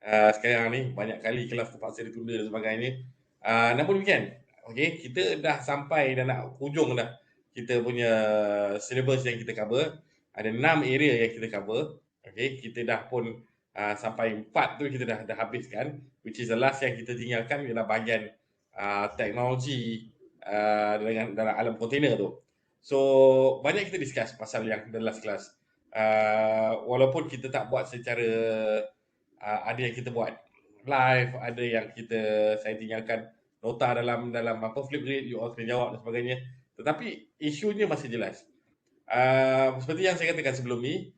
Sekarang ni banyak kali kelas terpaksa ditunda dan sebagainya. Namun demikian, okey, kita dah sampai dah nak hujung dah kita punya syllabus yang kita cover. Ada 6 area yang kita cover. Okey, kita dah pun sampai 4 tu kita dah habiskan, which is the last yang kita tinggalkan ialah bahagian teknologi dalam alam kontainer tu. So, banyak kita discuss pasal yang the last class. Walaupun kita tak buat secara ada yang kita buat live, ada yang saya tinggalkan nota dalam dalam apa flip grade, you all kena jawab dan sebagainya. Tetapi isunya masih jelas. Seperti yang saya katakan sebelum ni,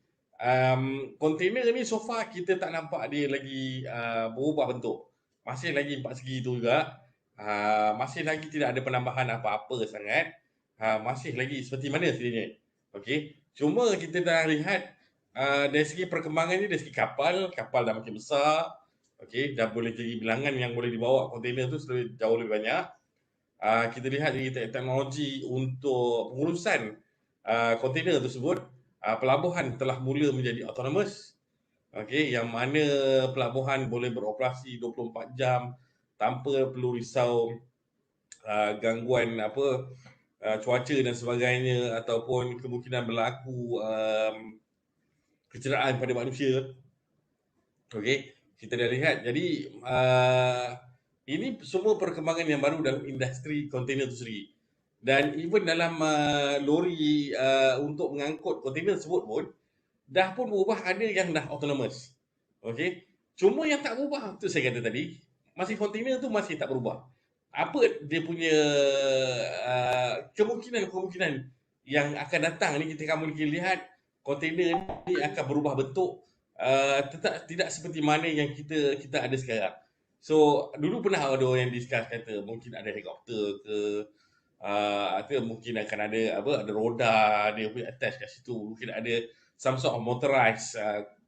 kontainer ni so far kita tak nampak dia lagi berubah bentuk. Masih lagi 4 segi tu juga. Masih lagi tidak ada penambahan apa-apa sangat. Masih lagi seperti mana sedianya. Okey. Cuma kita dah lihat dari segi perkembangan ni, dari segi kapal, kapal dah makin besar. Okey, dah boleh jadi bilangan yang boleh dibawa kontainer tu jauh lebih banyak. Kita lihat dari teknologi untuk pengurusan kontainer tersebut, pelabuhan telah mula menjadi autonomous. Okey, yang mana pelabuhan boleh beroperasi 24 jam tanpa perlu risau gangguan cuaca dan sebagainya ataupun kemungkinan berlaku kecederaan pada manusia. Okey, kita dah lihat. Jadi ini semua perkembangan yang baru dalam industri kontainer itu sendiri. Dan even dalam lori untuk mengangkut kontainer tersebut pun dah pun berubah, ada yang dah autonomous. Okey. Cuma yang tak berubah tu saya kata tadi, masih kontainer tu masih tak berubah. Apa dia punya kemungkinan-kemungkinan yang akan datang ni, kita akan mungkin lihat kontainer ni akan berubah bentuk, tetap tidak seperti mana yang kita ada sekarang. So dulu pernah ada orang yang discuss kata mungkin ada helikopter ke, atau mungkin akan ada roda dia boleh attach kat situ, mungkin ada some sort of motorized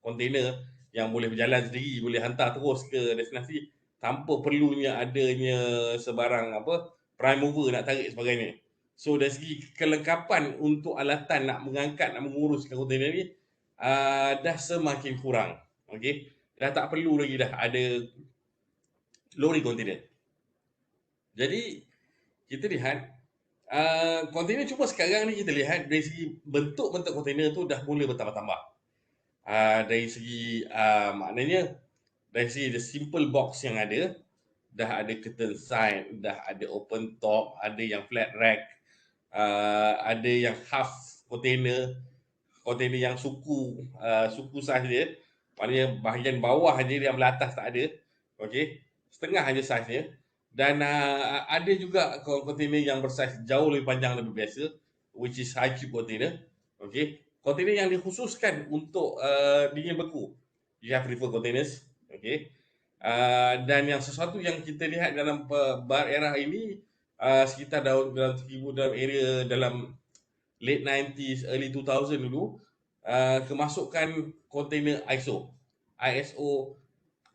container yang boleh berjalan sendiri, boleh hantar terus ke destinasi tanpa perlunya adanya sebarang prime mover nak tarik sebagainya. So dari segi kelengkapan untuk alatan nak mengangkat, nak menguruskan kontainer ni dah semakin kurang. Okey, dah tak perlu lagi dah ada lori kontainer. Jadi kita lihat kontainer, cuma sekarang ni kita lihat dari segi bentuk-bentuk kontainer tu dah mula bertambah-tambah. Dari segi maknanya dari segi the simple box yang ada, dah ada curtain side, dah ada open top, ada yang flat rack, ada yang half container, container yang suku saiz dia, maknanya bahagian bawah aja, yang belah atas tak ada. Okey, setengah aja saiznya. Dan ada juga container yang bersaiz jauh lebih panjang daripada biasa, which is high cube container. Okey, container yang dikhususkan untuk dingin beku. You have refill containers. Okey. Dan yang sesuatu yang kita lihat dalam bar era ini, sekitar dalam area dalam late 90s, early 2000 dulu, kemasukan kontainer ISO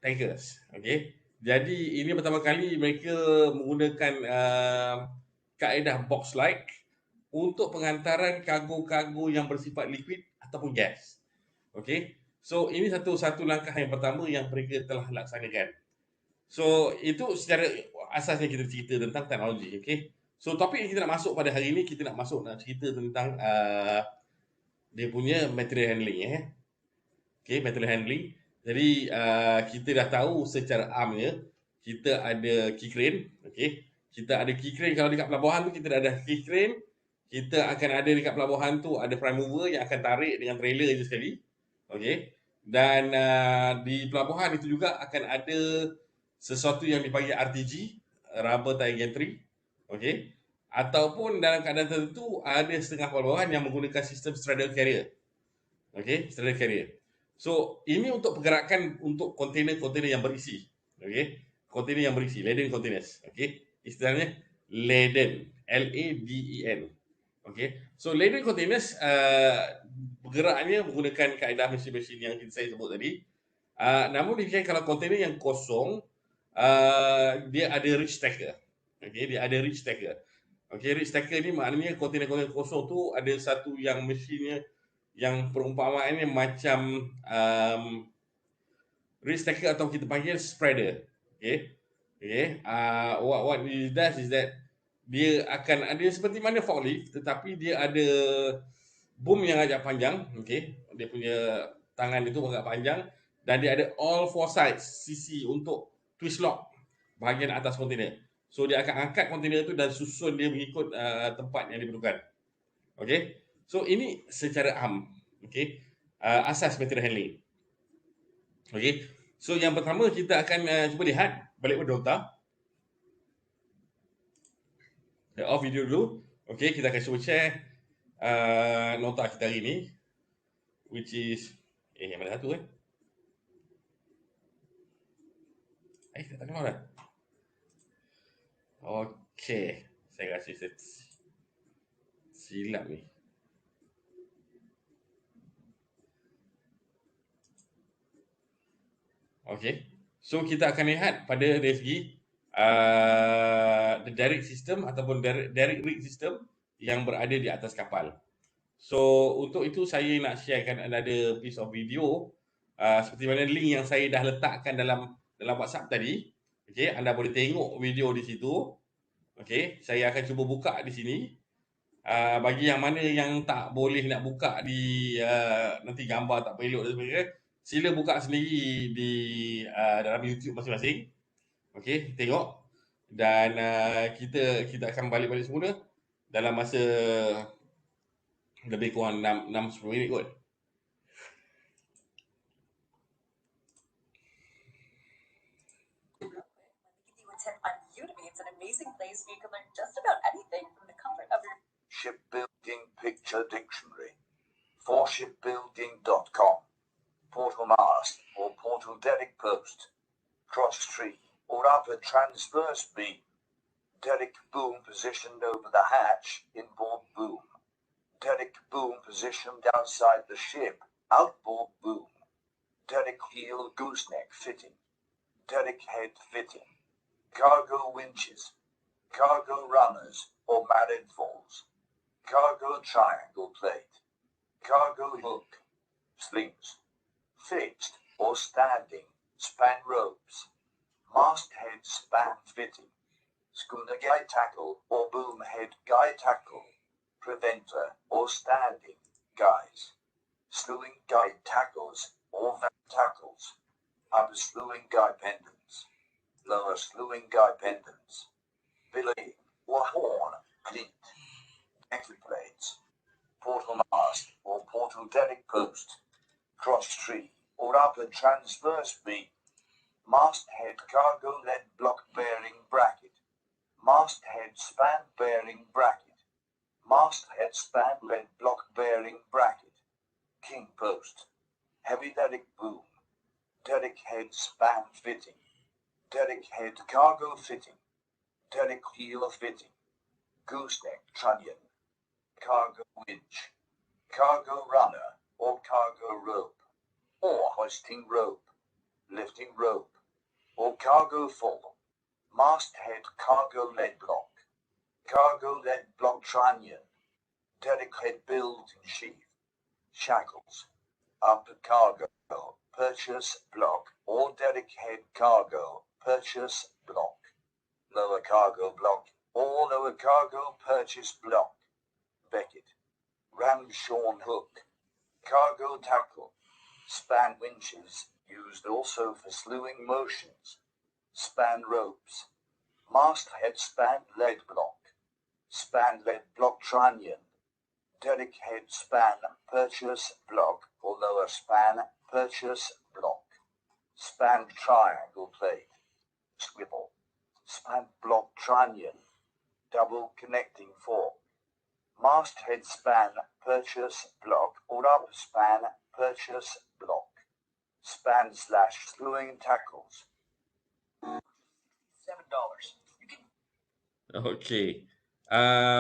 tankers. Okey. Jadi ini pertama kali mereka menggunakan kaedah box-like untuk pengantaran kargo-kargo yang bersifat liquid ataupun gas. Okey. So ini satu langkah yang pertama yang mereka telah laksanakan. So itu secara asasnya kita cerita tentang teknologi. Okey. So topik yang kita nak masuk pada hari ini, kita nak cerita tentang dia punya material handling. Okey, material handling. Jadi kita dah tahu secara amnya kita ada key crane. Okey, kita ada key crane. Kalau dekat pelabuhan tu kita dah ada key crane. Kita akan ada dekat pelabuhan tu ada prime mover yang akan tarik dengan trailer je sekali. Okey. Dan di pelabuhan itu juga akan ada sesuatu yang dipanggil RTG, rubber tie gantry. Okey. Ataupun dalam keadaan tertentu ada setengah pelabuhan yang menggunakan sistem straddle carrier. Okey, straddle carrier. So, ini untuk pergerakan untuk kontainer-kontainer yang berisi. Okey. Kontainer yang berisi, laden containers. Okey. Istilahnya laden, LADEN. Okey. So, laden containers bergeraknya menggunakan kaedah mesin-mesin yang saya sebut tadi. Namun demikian, kalau kontainer yang kosong, dia ada reach stacker. Okey, dia ada reach stacker. Okey, reach stacker ni maknanya kontainer-kontainer kosong tu ada satu yang mesinnya yang perumpamaannya macam rear stacker atau kita panggil spreader. Okay. Okay. What it does is that dia akan ada seperti mana forklift, tetapi dia ada boom yang agak panjang. Okay. Dia punya tangan itu agak panjang dan dia ada all four sides sisi untuk twist lock bahagian atas kontainer. So dia akan angkat kontainer itu dan susun dia mengikut tempat yang diperlukan. Okay. So ini secara okay, asas material handling. Okay. So yang pertama kita akan cuba lihat balik pada nota. Off video dulu. Okay, kita akan cuba share nota kita hari ni, which is yang mana satu tak keluar dah. Okay, saya rasa silap ni. Okay, so kita akan lihat pada dari segi the direct system ataupun direct rig system yang berada di atas kapal. So untuk itu saya nak sharekan another piece of video seperti mana link yang saya dah letakkan dalam WhatsApp tadi. Okay, anda boleh tengok video di situ. Okay, saya akan cuba buka di sini. Bagi yang mana yang tak boleh nak buka di nanti gambar tak pelok dan sebagainya, sila buka sendiri di dalam YouTube masing-masing. Okay, tengok. Dan kita akan balik semula dalam masa lebih kurang 6-10 minit kot. On Udemy, it's an amazing place where you can learn just about anything from the comfort of your Shipbuilding Picture Dictionary, forshipbuilding.com, portal mast or portal derrick post, cross tree or upper transverse beam, derrick boom positioned over the hatch, inboard boom, derrick boom positioned outside the ship, outboard boom, derrick heel gooseneck fitting, derrick head fitting, cargo winches, cargo runners or mallet falls, cargo triangle plate, cargo hook, slings, fixed or standing span ropes, masthead span fitting, schooner guy tackle or boom head guy tackle, preventer or standing guys, slewing guy tackles or van tackles, upper slewing guy pendants, lower slewing guy pendants, billy or horn cleat, anchor plates, portal mast or portal derrick post, cross tree or upper transverse beam, masthead cargo lead block bearing bracket, masthead span bearing bracket, masthead span lead block bearing bracket, king post, heavy derrick boom, derrick head span fitting, derrick head cargo fitting, derrick heel fitting, gooseneck trunnion, cargo winch, cargo runner or cargo rope, or hoisting rope, lifting rope, or cargo fall, masthead cargo lead block, cargo lead block trunnion, derrick head built-in sheath, shackles, upper cargo, purchase block, or derrick head cargo, purchase block, lower cargo block, or lower cargo purchase block, becket, ramshorn hook, cargo tackle, span winches, used also for slewing motions, span ropes, masthead span lead block trunnion, derrick head span purchase block or lower span purchase block, span triangle plate, swivel, span block trunnion, double connecting fork, masthead span purchase block or upper span purchase block, span / slewing tackles. $7. You can... Okay.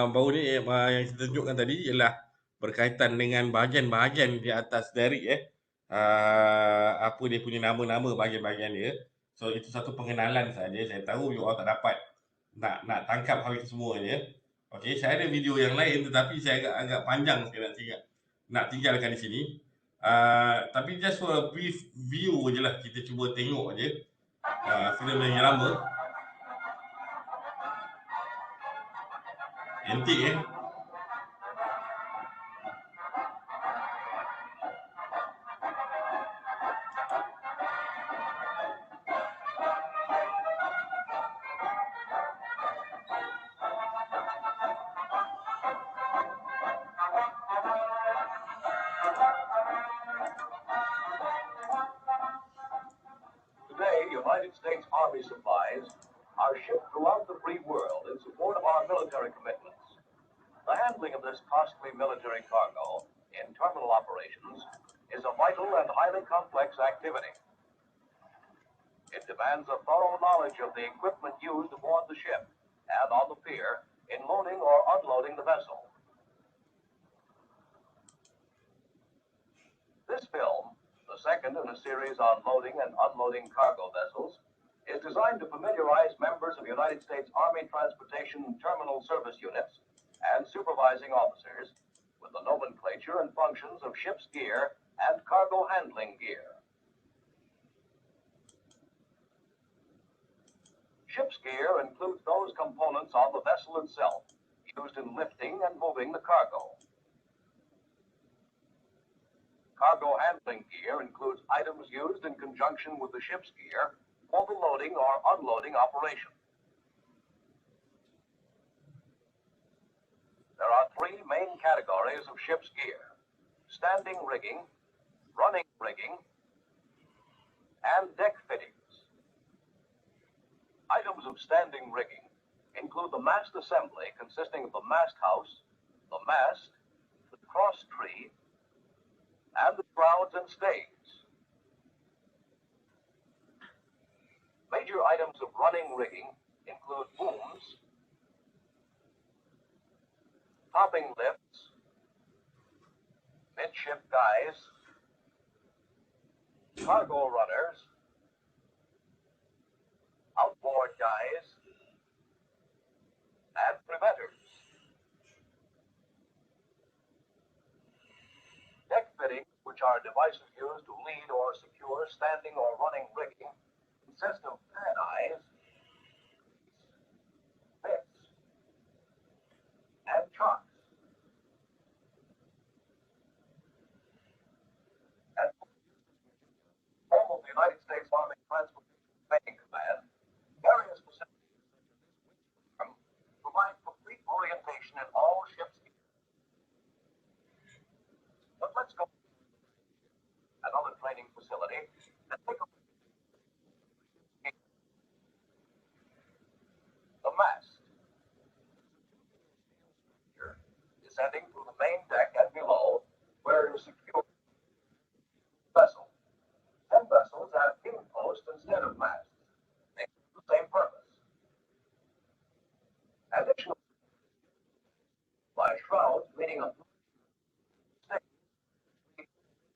Baru ni yang kita tunjukkan tadi ialah berkaitan dengan bahagian-bahagian di atas derrick apa dia punya nama-nama bahagian-bahagian dia. So itu satu pengenalan saja. Saya tahu you all tak dapat nak tangkap hal itu semuanya. Okay, saya ada video yang lain tetapi saya agak panjang saya nak tinggalkan di sini. Tapi just for a brief view je lah, kita cuba tengok je filem yang lama. Antik Today, United States Army supplies are shipped throughout the free world in support of our military commitments. The handling of this costly military cargo in terminal operations is a vital and highly complex activity. It demands a thorough knowledge of the equipment used aboard the ship and on the pier in loading or unloading the vessel. This film, the second in a series on loading and unloading cargo vessels, is designed to familiarize members of United States Army Transportation Terminal Service Units and supervising officers with the nomenclature and functions of ship's gear and cargo handling gear. Ship's gear includes those components on the vessel itself used in lifting and moving the cargo. Cargo handling gear includes items used in conjunction with the ship's gear for the loading or unloading operation. There are three main categories of ship's gear: standing rigging, running rigging, and deck fittings. Items of standing rigging include the mast assembly consisting of the mast house, the mast, the cross tree, and the shrouds and stays. Major items of running rigging include booms, topping lifts, midship guys, cargo runners, outboard guys, and preventers. Deck fittings, which are devices used to lead or secure standing or running rigging, consist of pad eyes, bits, and chocks. At home of the United States Army Transportation Training Command, various facilities provide complete orientation in all ship's gear. But let's go to another training facility and take a look at the mast. Descending through the main deck and below, where it is secured vessel. 10 vessels have pin posts instead of masts. They serve the same purpose. Additional by shrouds leading up to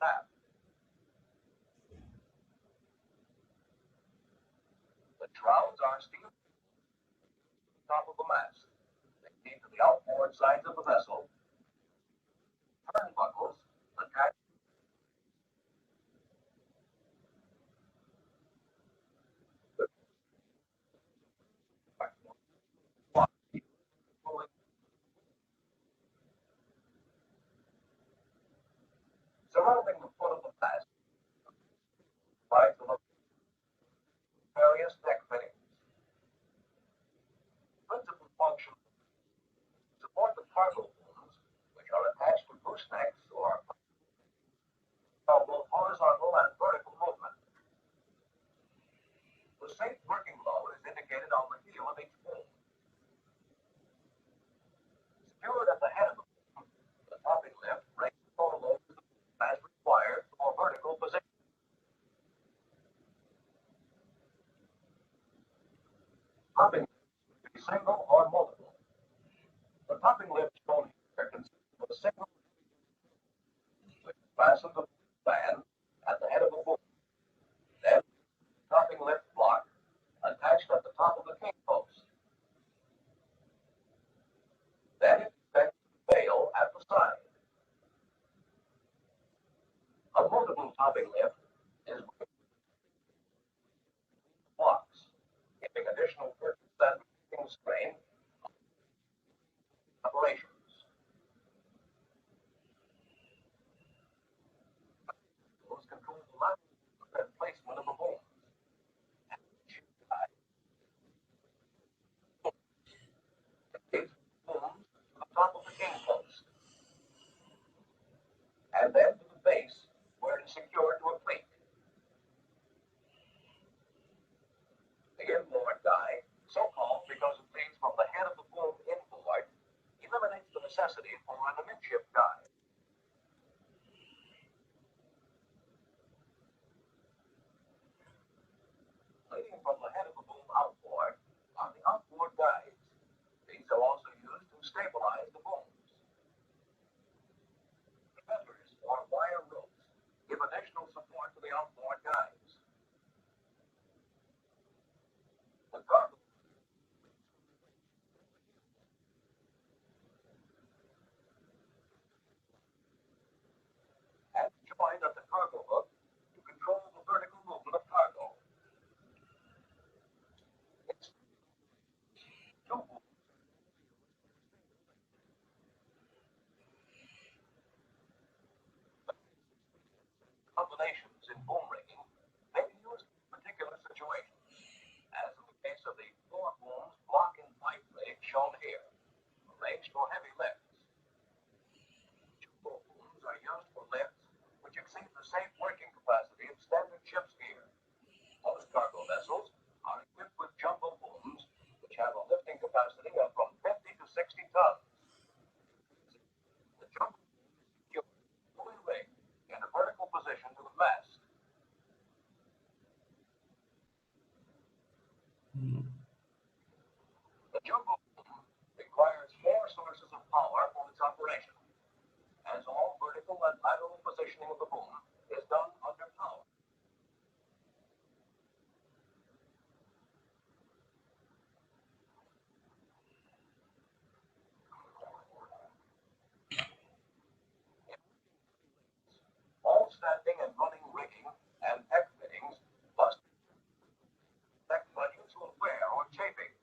aft. The shrouds are steel top of the mast. They lead to the outboard sides of the vessel. Turnbuckles attached surrounding the foot of the mast by the various deck fittings. Principal function: support the cargo booms, which are attached to goosenecks or both horizontal and vertical movement. The safe working load is indicated on the heel of each boom. Secured at the head of the boom, the topping lift raises or lowers the boom as required for vertical position. Topping lift can be single or multiple. The topping lift shown here consists of a single which is fastened to the fan at the head of the boom. Then, topping lift block attached at the top of the king post. Then it connects to the bail at the side. The inboard guide, so-called because it leads from the head of the boom inboard, eliminates the necessity for an amidship guide. Leading from the head of the boom outboard are the outboard guides. These are also used to stabilize the booms. Feathers or wire ropes give additional support to the outboard guides. The cargo and joined at the cargo hook to control the vertical movement of cargo. Its two combinations in boom rigging may be used in particular situations, as in the case of the floor booms block and pipe rig shown here, arranged for heavy lifts. Jumbo booms are used for lifts which exceed the safe working capacity of standard ship's gear. Most cargo vessels are equipped with jumbo booms, which have a lifting capacity of from 50 to 60 tons. The jumbo boom is fully rigged in a vertical position to the mast. The jumbo boom requires 4 sources of power for its operation, as all vertical and lateral positioning of the boom is done under power. All standing and running rigging and deck fittings must be protected by unusual wear or chafing.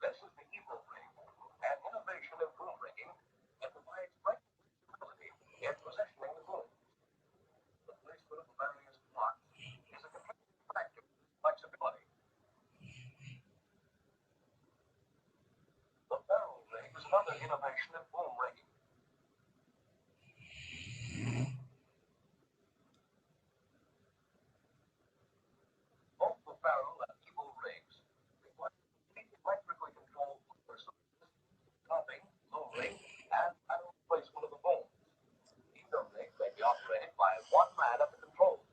This is the Eagle rig, an innovation in boom rigging that provides great flexibility in positioning the boom. The placement of the various blocks is a contributing factor to this flexibility. The barrel rig is another innovation in boom rigging. Both the barrel and Eagle rigs require complete electrically controlled motor sources, topping, lowering, and lateral placement of the boom. Either rig may be operated by one man at the controls.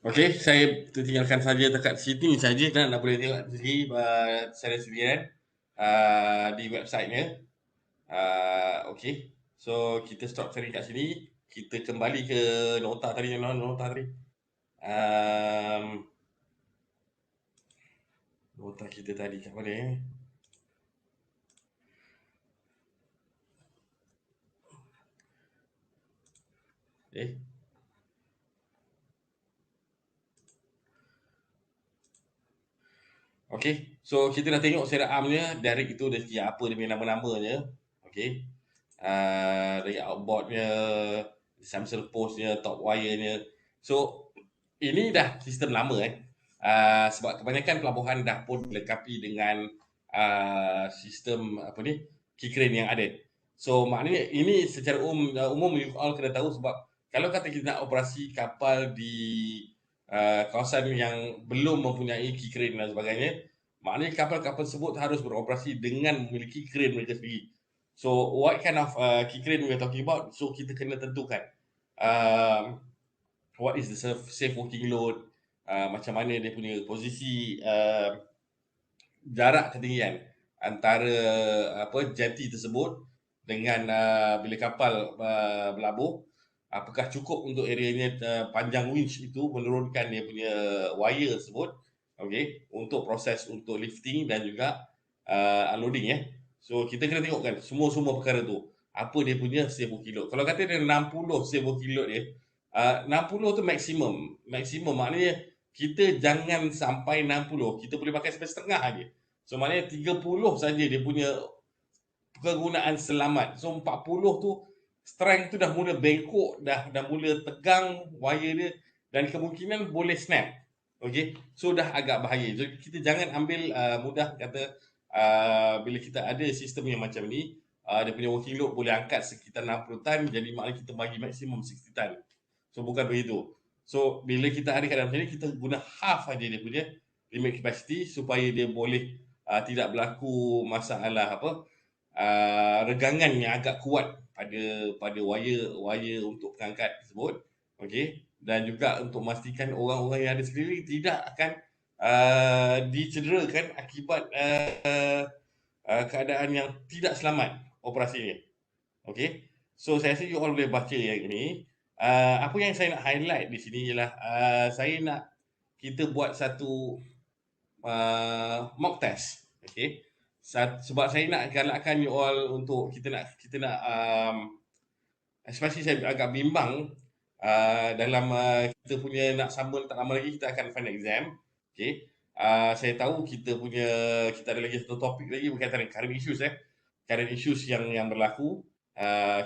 Okey, saya tertinggalkan saja dekat sini saja dan anda boleh tengok sendiri secara sendirian di websitenya. Okey. So kita stop sharing kat sini. Kita kembali ke nota tadi. Nota kita tadi kat mana eh? Okey, so kita dah tengok secara amnya Derek itu dari apa dia punya nama-namanya. Okey. Dari outboardnya, Samsung postnya, top wire-nya. So ini dah sistem lama sebab kebanyakan pelabuhan dah pun dilengkapi dengan sistem key crane yang ada. So maknanya ini secara umum you all kena tahu sebab kalau kata kita nak operasi kapal di kawasan yang belum mempunyai key crane dan sebagainya, maknanya kapal-kapal tersebut harus beroperasi dengan memiliki crane mereka sendiri. So what kind of key crane we are talking about? So kita kena tentukan what is the safe working load, macam mana dia punya posisi, jarak ketinggian antara jetty tersebut dengan bila kapal berlabuh, apakah cukup untuk areanya panjang winch itu menurunkan dia punya wire tersebut, okey, untuk proses untuk lifting dan juga unloading. So kita kena tengok kan semua perkara tu. Apa dia punya servo kilo. Kalau kata dia 60 servo kilo dia, 60 tu maksimum. Maksimum maknanya kita jangan sampai 60. Kita boleh pakai sampai setengah aja. So maknanya 30 saja dia punya kegunaan selamat. So 40 tu strength tu dah mula bengkok, dah mula tegang wire dia dan kemungkinan boleh snap. Okey. So dah agak bahaya. So kita jangan ambil mudah kata bila kita ada sistem yang macam ni, dia punya working load boleh angkat sekitar 60 tan, jadi maknanya kita bagi maksimum 60 tan. So bukan begitu. So bila kita ada keadaan macam ni, kita guna half aja dia punya limit capacity supaya dia boleh tidak berlaku masalah regangan yang agak kuat pada wire untuk pengangkat tersebut. Okey, dan juga untuk memastikan orang-orang yang ada sekeliling tidak akan dicederakan akibat keadaan yang tidak selamat operasinya. Okey, so saya rasa you all boleh baca yang ini. Apa yang saya nak highlight di sini ialah saya nak kita buat satu mock test. Okey, sebab saya nak galakkan you all untuk kita nak especially saya agak bimbang dalam kita punya nak sambung tak lama lagi kita akan final exam. Okey, saya tahu kita ada lagi satu topik lagi berkaitan dengan current issues current issues yang berlaku.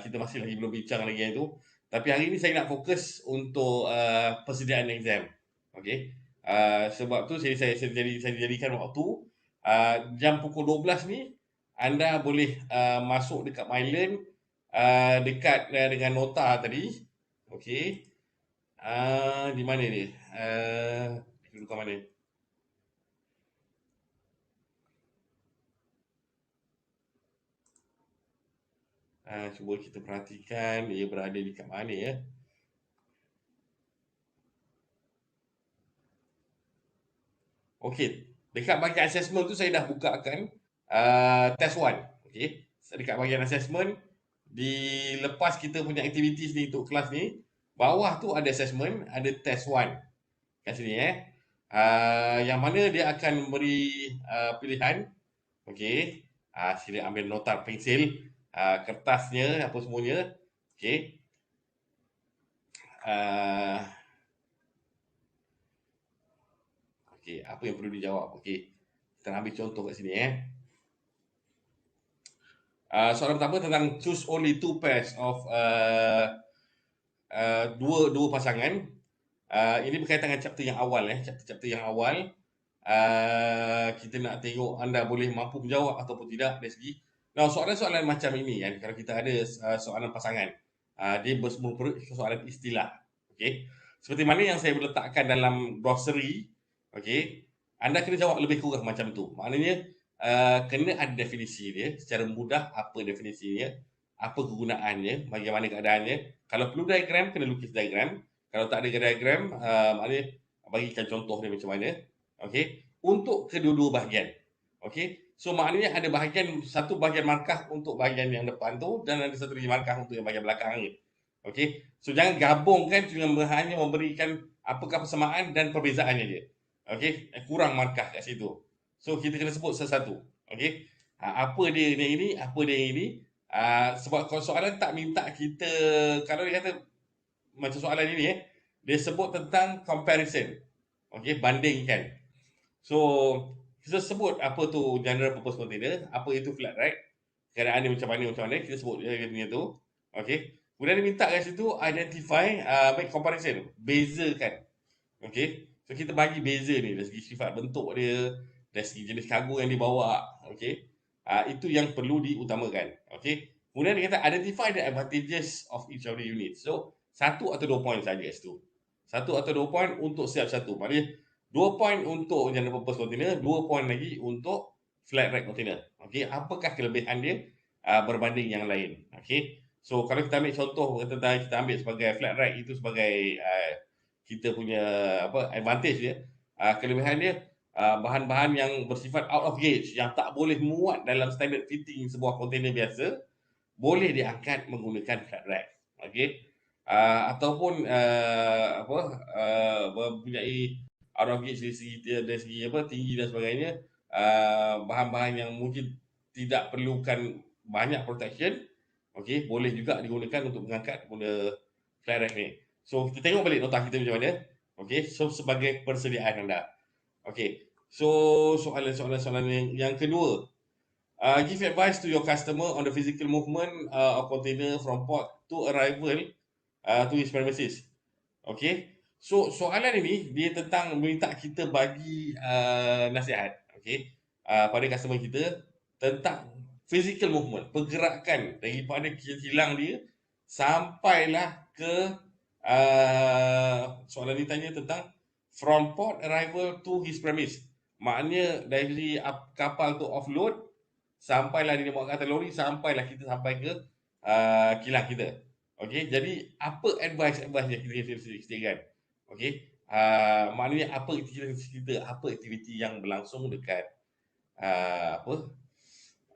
Kita masih lagi belum bincang lagi yang itu. Tapi hari ini saya nak fokus untuk persediaan exam. Okey. Sebab tu saya jadikan waktu jam pukul 12 ni anda boleh masuk dekat MyLearn dekat dengan nota tadi. Okey. Di mana dia? Dekat mana? Cuba kita perhatikan dia berada di kat mana ya. Okey, dekat bahagian assessment tu saya dah bukakan test 1. Okey, dekat bahagian assessment dilepas kita punya activities ni untuk kelas ni, bawah tu ada assessment, ada test 1 kat sini yang mana dia akan beri pilihan. Okey, sila ambil nota pensil, kertasnya apa semuanya. Okey. Okey, apa yang perlu dijawab? Okey. Kita ambil contoh kat sini soalan pertama tentang choose only two pairs of dua pasangan. Ini berkaitan dengan chapter yang awal chapter yang awal. Kita nak tengok anda boleh mampu menjawab ataupun tidak dari segi. Now, soalan-soalan macam ini kalau kita ada soalan pasangan, dia merupakan soalan istilah. Okey. Seperti mana yang saya letakkan dalam glossary, okey. Anda kena jawab lebih kurang macam tu. Maknanya kena ada definisi dia secara mudah, apa definisinya, apa kegunaannya, bagaimana keadaannya. Kalau perlu diagram, kena lukis diagram. Kalau tak ada diagram, maknanya bagikan contoh dia macam mana. Okey, untuk kedua-dua bahagian. Okey, so maknanya ada satu bahagian markah untuk bahagian yang depan tu dan ada satu lagi markah untuk yang bahagian belakang ni. Okey, so jangan gabungkan dengan hanya memberikan apakah persamaan dan perbezaannya je. Okey, kurang markah kat situ. So kita kena sebut satu-satu. Okey, apa dia yang ini, apa dia yang ini. Sebab kalau soalan tak minta kita, kalau dia kata macam soalan ini dia sebut tentang comparison. Okey, bandingkan. So kita sebut apa tu general purpose container, apa itu flat rack, keadaan dia macam mana, kita sebut dia tu. Okey, kemudian dia minta kat situ identify, make comparison, bezakan. Okey, so kita bagi beza ni dari segi sifat bentuk dia, dari segi jenis kargo yang dibawa. Okey, itu yang perlu diutamakan. Okey, kemudian dia kata identify the advantages of each of the units. So 1 atau 2 poin saja kat situ. 1 atau 2 poin untuk setiap satu. Maknanya 2 poin untuk general purpose container, 2 poin lagi untuk flat rack container. Okey, apakah kelebihan dia berbanding yang lain? Okey, so kalau kita ambil contoh tentang kita ambil sebagai flat rack itu sebagai kita punya advantage dia, kelebihan dia bahan-bahan yang bersifat out of gauge yang tak boleh muat dalam standard fitting sebuah container biasa boleh diangkat menggunakan flat rack. Okey, ataupun mempunyai out of gauge dari segi tinggi dan sebagainya, bahan-bahan yang mungkin tidak perlukan banyak protection, okey, boleh juga digunakan untuk mengangkat guna fly rack ni. So kita tengok balik nota kita macam mana. Okey, so sebagai persediaan anda. Okey, so soalan yang kedua, give advice to your customer on the physical movement of container from port to arrival to his premises. Okey, so soalan ini dia tentang minta kita bagi nasihat, okey, pada customer kita tentang physical movement, pergerakan daripada kilang dia sampailah ke soalan ni tanya tentang from port arrival to his premise. Maknanya dari kapal tu offload sampailah dia bawa kat atas lori, sampailah kita sampai ke kilang kita. Okey, jadi apa advice yang kita sediakan? Okey, maknanya apa aktiviti yang berlangsung dekat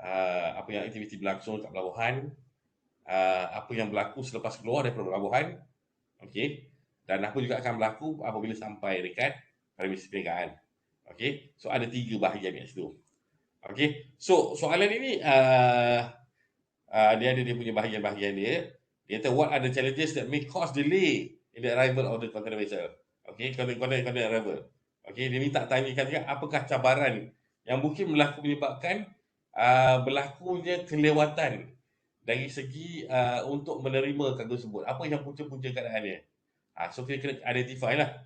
apa yang aktiviti berlangsung kat pelabuhan, apa yang berlaku selepas keluar daripada pelabuhan, okey, dan apa juga akan berlaku apabila sampai dekat premises perniagaan. Okey, so ada 3 bahagian kat situ. Okey, so soalan ini dia ada dia punya bahagian-bahagian dia. Dia kata what are the challenges that may cause delay in the arrival of the container vessel. Okey, container arrival. Okey, dia minta tanyakan juga apakah cabaran yang mungkin menyebabkan berlakunya kelewatan dari segi untuk menerima kargo tersebut. Apa yang punca-punca keadaannya. So kita kena identify lah.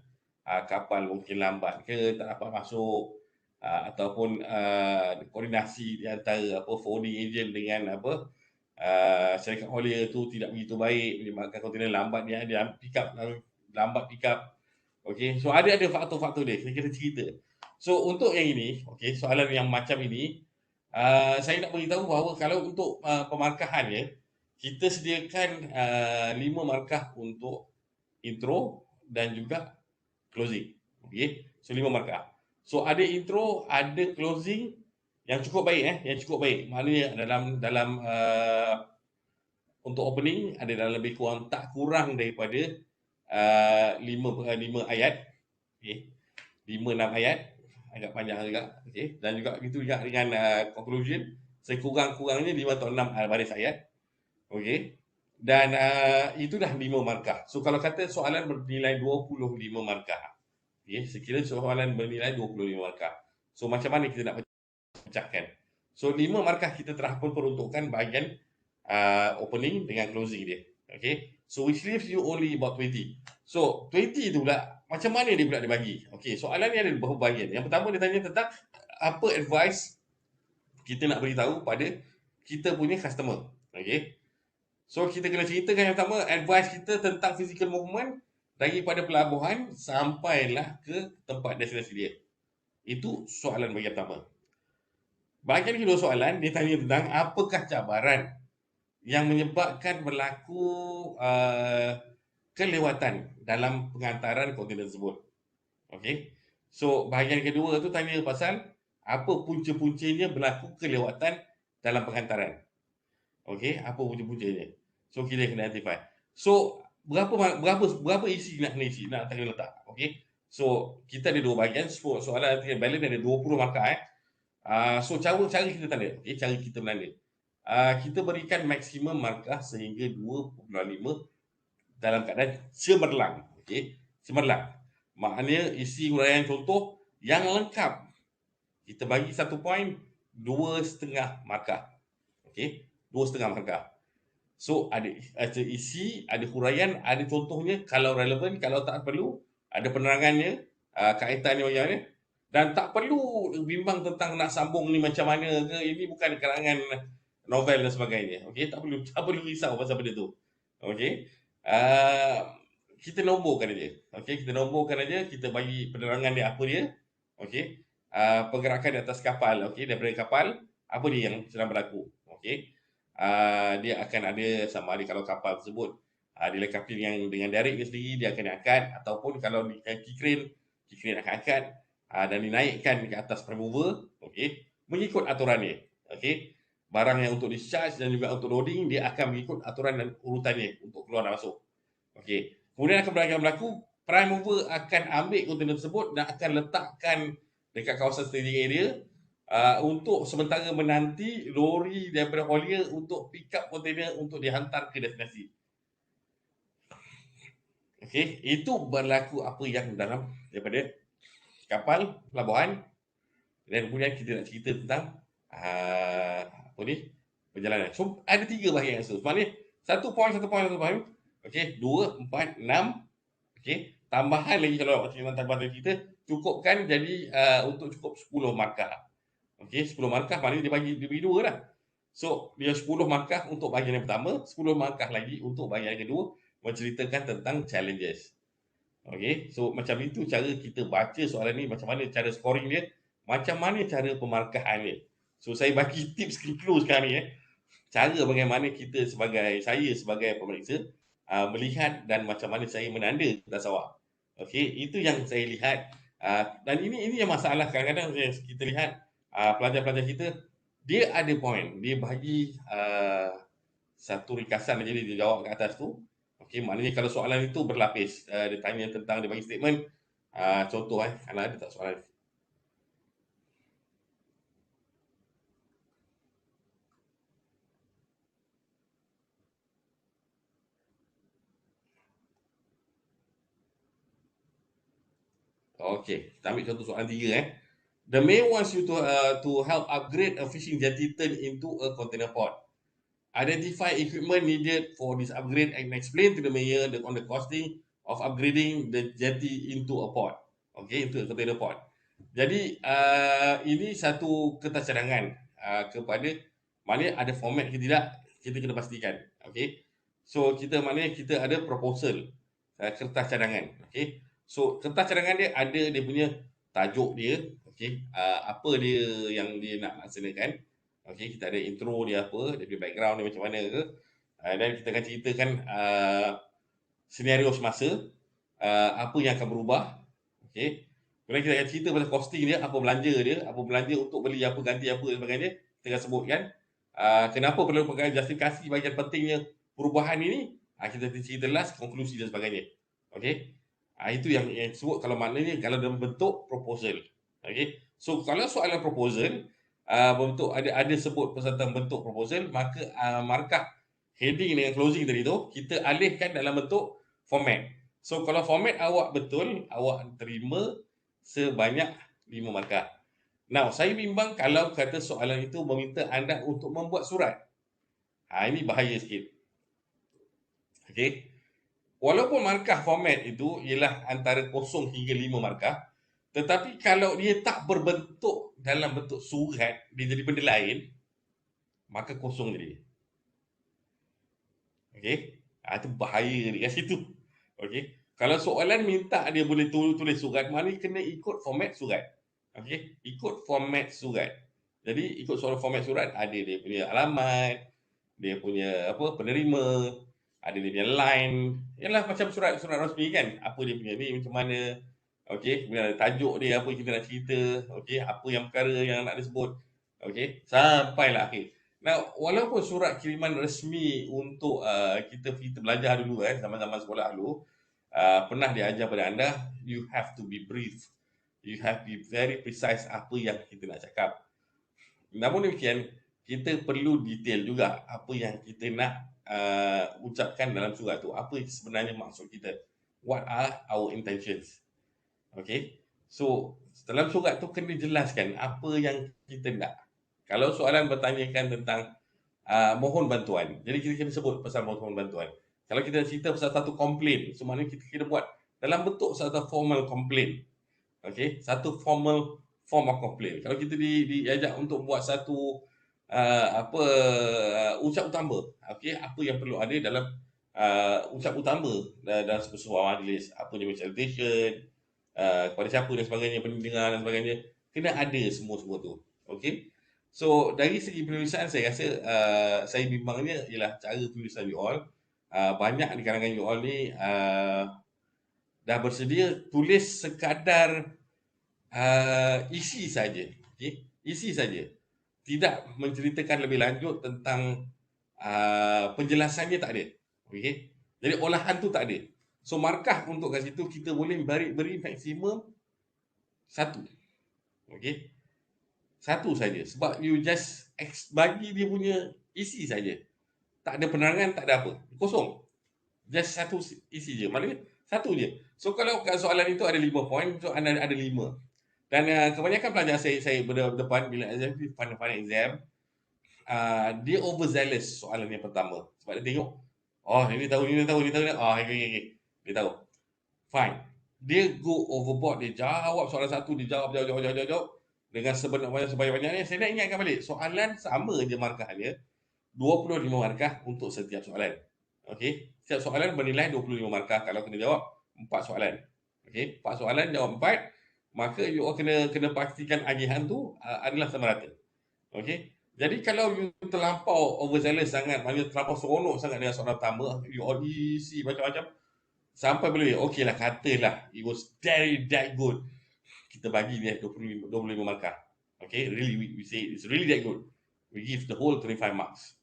Kapal mungkin lambat ke, tak dapat masuk, ataupun koordinasi di antara forwarding agent dengan syarikat haulier tu tidak begitu baik, menyebabkan kontainer lambat dia lambat pick up. Okey, so ada faktor-faktor dia, kita cerita. So untuk yang ini, okey, soalan yang macam ini, saya nak beritahu bahawa kalau untuk pemarkahannya, kita sediakan 5 markah untuk intro dan juga closing. Okey, so 5 markah. So ada intro, ada closing yang cukup baik yang cukup baik. Maknanya dalam untuk opening ada dalam lebih kurang tak kurang daripada 5 ayat. Okey. 5-6 ayat, agak panjang juga. Okey, dan juga begitu juga dengan conclusion sekurang-kurangnya 5 atau 6 baris ayat. Okey. Dan itu dah 5 markah. So kalau kata soalan bernilai 25 markah. Okey, sekiranya soalan bernilai 25 markah. So macam mana kita nak pecahkan? So 5 markah kita telah pun peruntukkan bahagian opening dengan closing dia. Okay, so which leaves you only about 20. So 20 tu pula macam mana dia pula dibagi? Okay, soalan ni ada beberapa bahagian. Yang pertama dia tanya tentang apa advice kita nak beritahu pada kita punya customer. Okay, so kita kena ceritakan yang pertama advice kita tentang physical movement daripada pelabuhan sampailah ke tempat destinasi dia. Itu soalan bahagian pertama. Bahagian kedua soalan dia tanya tentang apakah cabaran yang menyebabkan berlaku kelewatan dalam pengantaran kontainer tersebut. Okey. So bahagian kedua tu tanya pasal apa punca-puncanya berlaku kelewatan dalam pengantaran. Okey, apa punca-puncanya. So kita kena identify. So berapa isi nak kena isi, nak kena letak. Okey. So kita ada 2 bahagian. Soalan balance ada 20 markah so cara kita tanda. Okey, cara kita menanda. Kita berikan maksimum markah sehingga 2.5 dalam keadaan cemerlang. Okey, cemerlang. Maknanya isi huraian contoh yang lengkap. Kita bagi 1 poin, 2.5 markah. Okey, 2.5 markah. So ada isi, ada huraian, ada contohnya kalau relevan, kalau tak perlu, ada penerangannya, kaitannya macam mana. Dan tak perlu bimbang tentang nak sambung ni macam mana ke, ini bukan karangan novel dan sebagainya. Okey, tak perlu risau pasal benda tu. Okey. Kita nomborkan aja. Okey, kita nomborkan aja, kita bagi penerangan dia apa dia. Okey. Pergerakan di atas kapal, okey, daripada kapal, apa dia yang sedang berlaku. Okey. Dia akan ada sama ada kalau kapal tersebut dilengkapi dengan derek dia sendiri, dia akan diangkat, ataupun kalau key crane akan angkat dan dinaikkan ke atas prime mover. Okey, mengikut aturannya. Okey. Barang yang untuk discharge dan juga untuk loading, dia akan mengikut aturan dan urutannya untuk keluar dan masuk. Okey. Kemudian akan berlaku, prime mover akan ambil kontainer tersebut dan akan letakkan dekat kawasan staging area untuk sementara menanti lori daripada haulier untuk pick up kontainer untuk dihantar ke destinasi. Okey, itu berlaku apa yang dalam daripada kapal pelabuhan, dan kemudian kita nak cerita tentang apa ni, perjalanan. So ada 3 bahagian so. Maknanya 1 poin. Okey, 2, 4, 6. Okey, tambahan lagi kalau tambahan dari kita cukupkan jadi untuk cukup 10 markah. Okey, 10 markah maknanya dia bagi 2 lah. So dia 10 markah untuk bahagian yang pertama, 10 markah lagi untuk bahagian yang kedua, menceritakan tentang challenges. Okey, so macam itu cara kita baca soalan ni, macam mana cara scoring dia, macam mana cara pemarkahan dia. So saya bagi tips clue sekarang ni cara bagaimana saya sebagai pemeriksa melihat dan macam mana saya menanda tasawuf. Okey, itu yang saya lihat, dan ini yang masalah kadang-kadang kita lihat pelajar-pelajar kita, dia ada poin, dia bagi satu ringkasan jadi dia jawab kat atas tu. Okey, maknanya kalau soalan itu berlapis, dia tanya tentang, dia bagi statement, contoh kalau ada tak soalan. Okey, kita ambil contoh soalan 3 The mayor wants you to help upgrade a fishing jetty turn into a container port. Identify equipment needed for this upgrade and explain to the mayor on the costing of upgrading the jetty into a port. Okay, into a container port. Jadi ini satu kertas cadangan kepada, maknanya ada format ke tidak, kita kena pastikan. Okay, so maknanya kita ada proposal kertas cadangan. Okay, so kertas cadangan dia ada dia punya tajuk dia. Okay, apa dia yang dia nak laksanakan. Okay, kita ada intro dia apa, dia punya background dia macam mana ke. Dan kita akan ceritakan senario semasa, apa yang akan berubah. Okay, kemudian kita akan cerita pasal costing dia, apa belanja untuk beli apa, ganti apa dan sebagainya. Kita akan sebutkan kenapa perlu pakai justifikasi bahagian pentingnya perubahan ini. Kita cerita last, konklusi dan sebagainya. Okay, itu yang sebut kalau maknanya kalau dalam bentuk proposal. Okay, so kalau soalan proposal bentuk ada sebut tentang bentuk proposal, maka markah heading dengan closing tadi tu kita alihkan dalam bentuk format. So kalau format awak betul, awak terima sebanyak 5 markah. Now saya bimbang kalau kata soalan itu meminta anda untuk membuat surat. Ini bahaya sikit. Okey, walaupun markah format itu ialah antara 0 hingga 5 markah, tetapi kalau dia tak berbentuk dalam bentuk surat, dia jadi benda lain, maka kosong jadi. Okey, itu bahaya di kat situ. Okey, kalau soalan minta dia boleh tulis surat, maknanya kena ikut format surat. Okey, ikut format surat. Jadi ikut soal format surat, ada dia punya alamat, dia punya apa penerima, ada dia punya line. Yalah macam surat rasmi kan, apa dia punya ni macam mana. Okey, kemudian ada tajuk dia, apa kita nak cerita, okey, apa yang perkara yang nak disebut. Okey, sampailah akhir. Now, walaupun surat kiriman resmi untuk kita belajar dulu zaman-zaman sekolah dulu, pernah diajar pada anda, you have to be brief. You have to be very precise apa yang kita nak cakap. Namun demikian, kita perlu detail juga apa yang kita nak ucapkan dalam surat tu. Apa sebenarnya maksud kita. What are our intentions? Okay, so dalam surat tu kena jelaskan apa yang kita nak. Kalau soalan bertanyakan tentang mohon bantuan, jadi kita kena sebut pasal mohon bantuan. Kalau kita cerita pasal satu komplain, so maknanya kita kena buat dalam bentuk satu formal komplain. Okay, satu formal form of complaint. Kalau kita diajak untuk buat satu ucap utama, okay, apa yang perlu ada dalam ucap utama dalam sebuah majlis, apa dia salutation, kepada siapa dan sebagainya, pendengar dan sebagainya, kena ada semua tu. Okey, so dari segi penulisan saya rasa saya bimbangnya ialah cara penulisan you all. Banyak di kalangan you all ni dah bersedia tulis sekadar isi saja. Okey, isi saja, tidak menceritakan lebih lanjut tentang penjelasannya, tak ada. Okey, jadi olahan tu tak ada. So markah untuk kat situ kita boleh beri maksimum 1. Okey. Satu saja. Sebab you just bagi dia punya isi saja. Tak ada penerangan, tak ada apa. Kosong. Just satu isi je. Maknanya satu je. So kalau kat soalan itu ada 5 point, so ada 5. Dan kebanyakan pelajar saya berdepan bila exam, final exam, dia overzealous soalan yang pertama. Sebab dia tengok, oh ini tahu, ini tahu, ini tahu. Oh, okay. Dia tahu. Fine. Dia go overboard, dia jawab soalan satu, dia jawab dengan sebanyak-banyaknya. Saya nak ingatkan balik, soalan sama je markah dia, 25 markah untuk setiap soalan. Okey, setiap soalan bernilai 25 markah kalau kena jawab 4 soalan. Okey, 4 soalan jawab 4, maka you all kena pastikan agihan tu adalah sama rata. Okey. Jadi kalau you terlampau overzealous sangat, maknanya terlampau seronok sangat dengan soalan pertama, you all isi macam-macam, sampai boleh, okey lah, katalah it was that good, kita bagi dia 25 markah. Okay, really we say it's really that good, we give the whole 25 marks.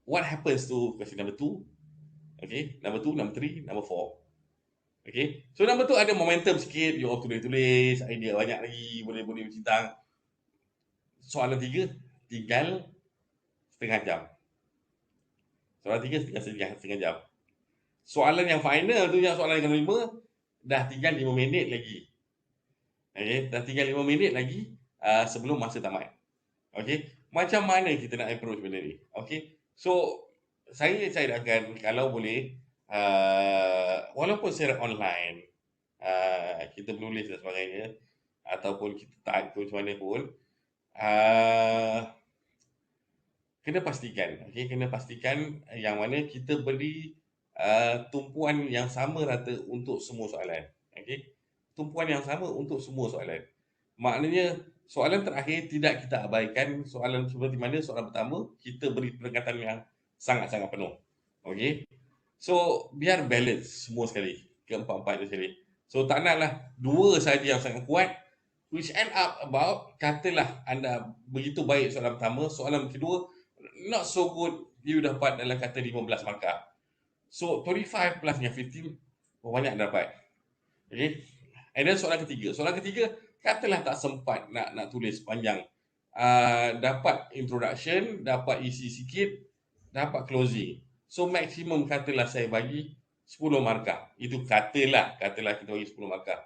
What happens to question number 2? Okay, number 2, number 3, number 4. Okay, so number 2 ada momentum sikit, you all tulis idea banyak lagi, boleh bercintang. Soalan 3 tinggal setengah jam. Soalan 3 tinggal setengah jam. Soalan yang final tu, yang soalan yang kelima, dah tinggal 5 minit lagi. Okay, dah tinggal 5 minit lagi sebelum masa tamat. Okay, macam mana kita nak approach benda ni? Okay, so saya akan, kalau boleh, walaupun secara online, kita menulis dan sebagainya, ataupun kita type macam mana pun, kena pastikan yang mana kita beri tumpuan yang sama rata untuk semua soalan. Okay, tumpuan yang sama untuk semua soalan. Maknanya soalan terakhir tidak kita abaikan. Soalan seperti mana soalan pertama, kita beri pendekatan yang sangat-sangat penuh. Okay, so biar balance semua sekali, keempat-empat sekali. So tak naklah dua saja yang sangat kuat, which end up about, katalah anda begitu baik soalan pertama, soalan kedua not so good, you dapat dalam kata 15 markah. So 25 plus yang 15, banyak dapat. Okay, and then soalan ketiga, katalah tak sempat nak tulis panjang, dapat introduction, dapat isi sikit, dapat closing. So maksimum katalah saya bagi 10 markah. Itu katalah kita bagi 10 markah.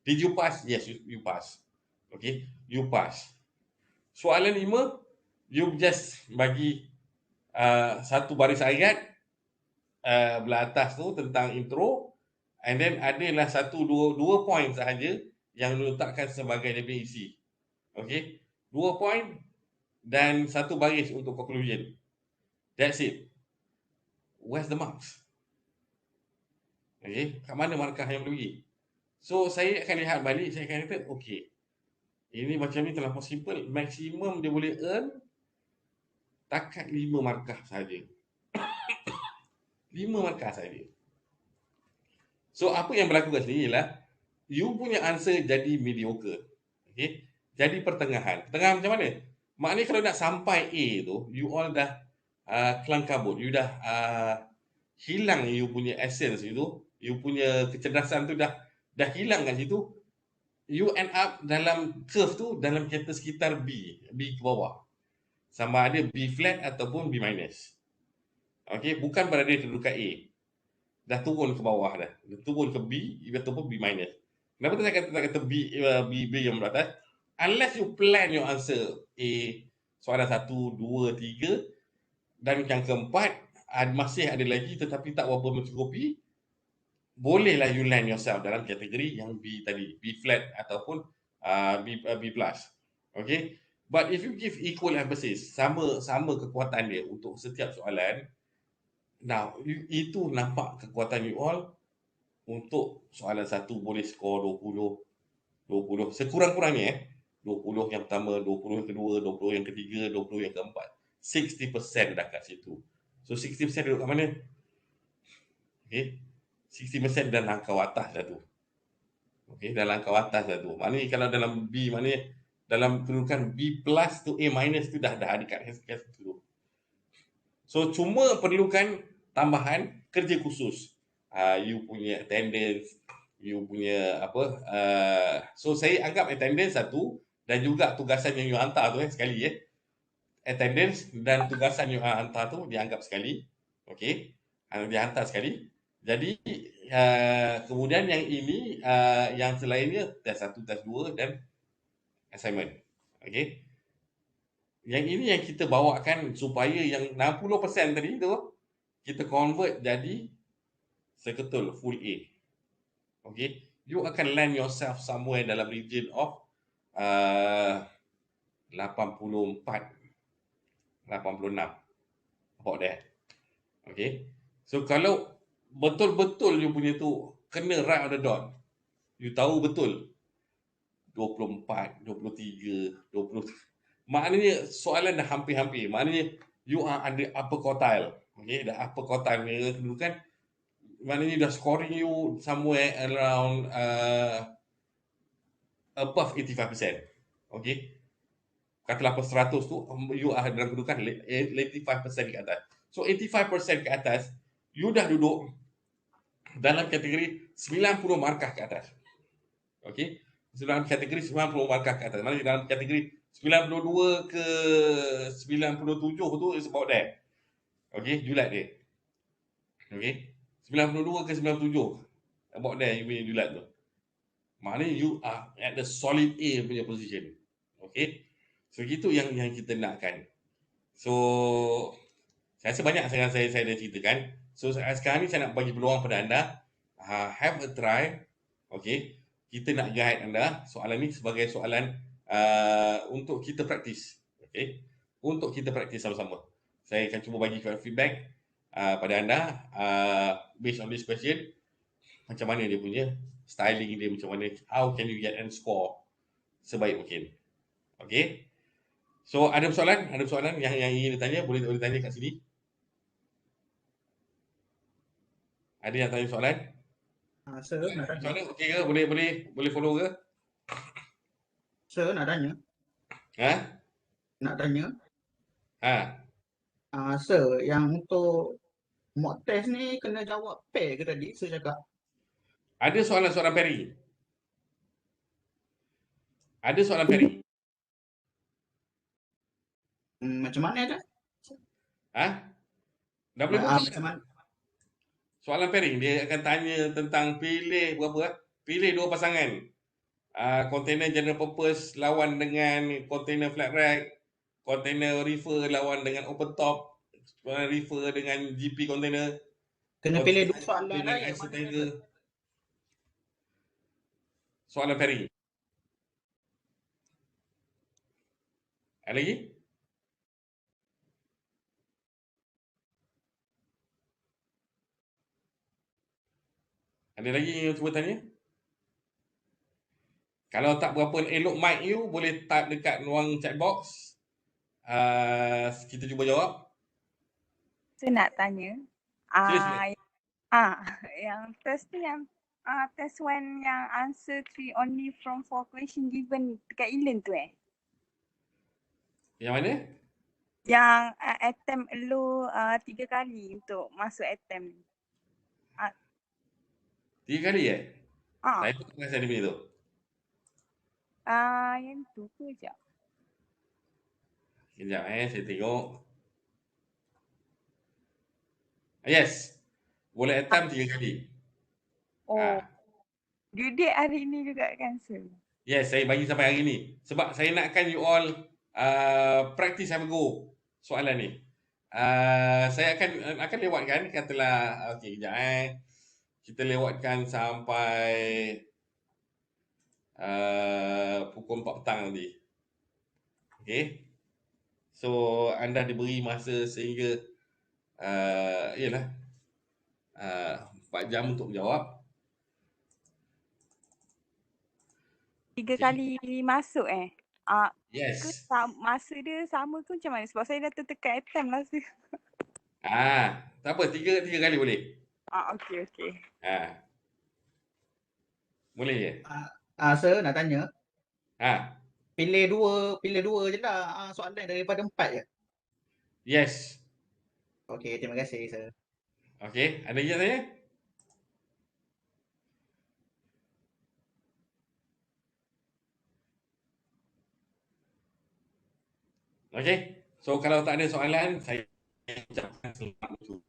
Did you pass? Yes, you pass. Okay, you pass. Soalan 5, you just bagi satu baris ayat belah atas tu tentang intro, and then adalah dua point sahaja yang diletakkan sebagai dia isi. Okay, 2 point dan satu baris untuk conclusion. That's it. Where's the marks? Okay, kat mana markah yang pergi? So saya akan lihat balik, saya akan kata okay, ini macam ni terlalu simple. Maksimum dia boleh earn takat 5 markah saja. 5 markah saja. So apa yang berlaku kat sini ialah you punya answer jadi mediocre. Okay, jadi pertengahan. Pertengahan macam mana? Maknanya kalau nak sampai A tu, you all dah kelang kabut, you dah hilang you punya essence itu, you punya kecerdasan tu dah hilang kat situ. You end up dalam curve tu dalam kata sekitar B ke bawah. Sama ada B flat ataupun B minus. Okay, bukan berada di kedudukan A. Dah turun ke bawah dah. Dah turun ke B ataupun B minus. Kenapa saya kata B yang beratas? Unless you plan your answer A, soalan 1, 2, 3 dan yang keempat masih ada lagi tetapi tak berapa mencukupi, bolehlah you land yourself dalam kategori yang B tadi, B flat ataupun B plus. Okay, but if you give equal emphasis, sama kekuatan dia untuk setiap soalan, now itu nampak kekuatan you all. Untuk soalan 1 boleh skor 20 sekurang-kurangnya 20 yang pertama, 20 yang kedua, 20 yang ketiga, 20 yang keempat, 60% dah kat situ. So 60% duduk kat mana? Okay, 60% dah langkau atas dah tu. Okay, dah langkau atas dah tu. Maknanya kalau dalam B, maknanya dalam kedudukan B plus tu A minus tu dah ada kat situ. So cuma perlukan tambahan kerja khusus. You punya attendance, you punya so saya anggap attendance satu, dan juga tugasan yang you hantar tu sekali attendance dan tugasan you hantar tu dianggap sekali. Okey, dia hantar sekali. Jadi kemudian yang ini yang selainnya test 1, test 2 dan assignment. Okey. Yang ini yang kita bawakan supaya yang 60% tadi tu kita convert jadi seketul full A. Okay, you akan land yourself somewhere dalam region of 84, 86, about that. Okay, so kalau betul-betul you punya tu kena right on the dot, you tahu betul 24, 23, 20, maknanya soalan dah hampir-hampir, maknanya you are under upper quartile. Okay, the upper quartile ni kedudukan maknanya dah scoring you somewhere around above 85%. Okay, katalah 100 tu you are dalam kedudukan 85% ke atas. So 85% ke atas you dah duduk dalam kategori 90 markah ke atas. Okay, dalam kategori 90 markah ke atas. Maknanya dalam kategori 92 ke 97 tu is about there. Okay, julat dia. Okay, 92 ke 97 about there you punya julat tu. Maknanya you are at the solid A punya position. Okay, so itu yang kita nakkan. So saya rasa banyak saya dah ceritakan. So sekarang ni saya nak bagi peluang pada anda, have a try. Okay, kita nak guide anda soalan ni sebagai soalan untuk kita praktis. Okay, untuk kita praktis sama-sama. Saya akan cuba bagi feedback pada anda based on this question, macam mana dia punya styling dia, macam mana, how can you get and score sebaik mungkin. Okay, so ada soalan yang ingin ditanya, boleh tanya kat sini. Ada yang tanya soalan? Sir, nak tanya. Soalan okey ke? Boleh follow ke? Sir, nak tanya. Ha? Nak tanya. Sir, yang untuk mock test ni kena jawab pair ke tadi? Sir cakap. Ada soalan pairing. Ada soalan pairing. Macam mana dah? Dah boleh buat? Macam mana? Soalan pairing, dia akan tanya tentang pilih pilih dua pasangan. Container general purpose lawan dengan container flat rack, container reefer lawan dengan open top, reefer dengan GP container. Kena pilih dua soalan dengan lah. ice tanker. Soalan pairing. Ada lagi? Ada lagi yang cuba tanya? Kalau tak berapa elok mic you, boleh type dekat ruang chat box. Kita cuba jawab. Saya nak tanya. Sila. Yang test tu yang test 1 yang answer 3 only from 4 question given dekat e-learn tu Yang mana? Yang attempt lu 3 kali untuk masuk attempt. 3 kali Saya pun tengah saya punya tu. Yang tu ke sekejap. Sekejap saya tengok. Yes. Boleh attempt 3 kali. Due date hari ni juga kan sir? Yes, saya bagi sampai hari ni. Sebab saya nakkan you all practice have a go soalan ni. Saya akan lewatkan, katalah okey kejap kita lewatkan sampai pukul 4 petang nanti. Okey. So anda diberi masa sehingga 4 jam untuk menjawab. 3 kali masuk Yes. ke masa dia sama ke macam mana? Sebab saya dah tertekan attempt lah sir. Tak apa, 3 kali boleh. Okey. Boleh je. Sir, nak tanya. Pilih dua je lah soalan daripada 4 je. Yes. Okey, terima kasih sir. Okey, ada lagi yang tanya? Okay. So kalau tak ada soalan, saya ucapkan selamat